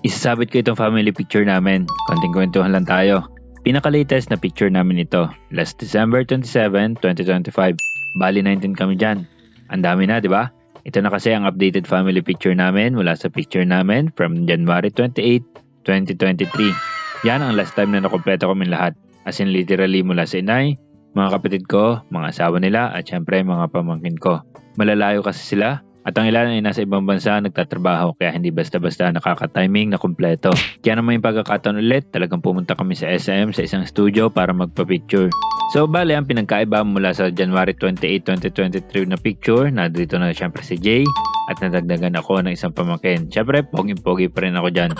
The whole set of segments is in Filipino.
Isasabit ko itong family picture namin. Konting kwentuhan lang tayo. Pinaka-latest na picture namin ito. Last December 27, 2025. Bali 19 kami dyan. Ang dami na, di ba? Ito na kasi ang updated family picture namin mula sa picture namin from January 28, 2023. Yan ang last time na nakompleto kami lahat. As in literally mula sa inay, mga kapatid ko, mga asawa nila at syempre mga pamangkin ko. Malalayo kasi sila at ang ilan ay nasa ibang bansa nagtatrabaho kaya hindi basta-basta nakaka-timing na kumpleto. Kaya naman yung pagkakataon ulit, talagang pumunta kami sa SM sa isang studio para magpa-picture. So bale, ang pinagkaiba mula sa January 28, 2023 na picture, na dito na syempre si Jay at nadagdagan ako ng isang pamangkin. Syempre, pogi-pogi pa rin ako dyan.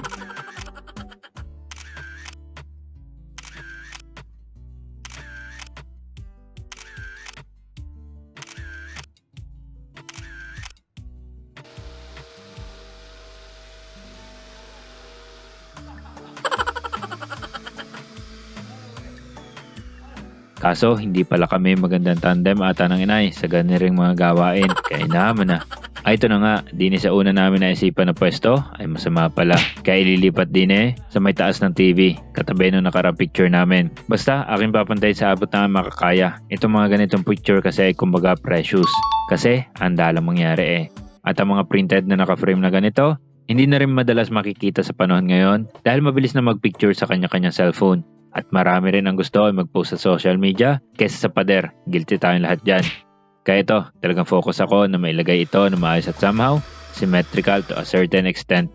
Kaso, hindi pala kami magandang tandem ata ng inay sa ganiring mga gawain. Kaya naman na. Ay ito na nga, dini sa una namin naisipan na pwesto ay masama pala. Kaya ililipat din sa may taas ng TV, katabi nung nakarang picture namin. Basta, aking papantay sa abot na makakaya. Itong mga ganitong picture kasi ay kumbaga precious. Kasi, handa lang mangyari At ang mga printed na naka-frame na ganito, hindi na rin madalas makikita sa panahon ngayon dahil mabilis na mag-picture sa kanya-kanyang cellphone. At marami rin ang gusto ay mag-post sa social media kaysa sa pader. Guilty tayong lahat dyan. Kaya ito, talagang focus ako na mailagay ito na maayos at somehow symmetrical to a certain extent.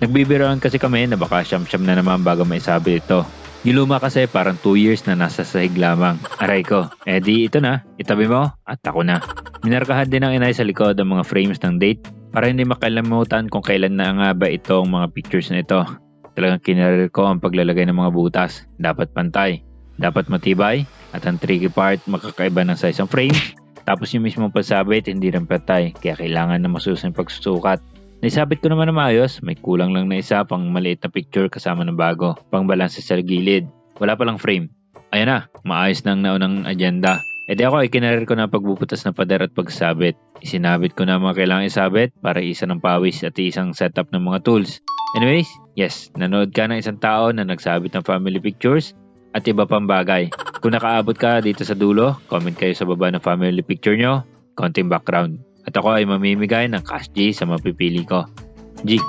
Nagbibiroan kasi kami na baka siyam-siyam na naman bago maisabi ito. Yung luma kasi parang 2 years na nasa sahig lamang. Aray ko, di ito na, itabi mo at ako na. Minarkahan din ng inay sa likod ang mga frames ng date para hindi makalimutan kung kailan na nga ba itong mga pictures na ito. Talagang kinarir ko ang paglalagay ng mga butas. Dapat pantay, dapat matibay, at ang tricky part, makakaiba ng size ng frames. Tapos yung mismong pagsabit, hindi rin pantay, kaya kailangan na masusing pagsusukat. Naisabit ko naman na maayos, may kulang lang na isa pang maliit na picture kasama ng bago, pang balanse sa gilid. Wala palang frame. Ayan na, maayos na ang naunang agenda. Di ako ay kinarir ko na pagbubutas ng pader at pagsabit. Isinabit ko na mga kailangan isabit para isa ng pawis at isang setup ng mga tools. Anyways, yes, nanood ka ng isang tao na nagsabit ng family pictures at iba pang bagay. Kung nakaabot ka dito sa dulo, comment kayo sa baba ng family picture nyo, konting background. At ako ay mamimigay ng cash G sa mapipili ko. G.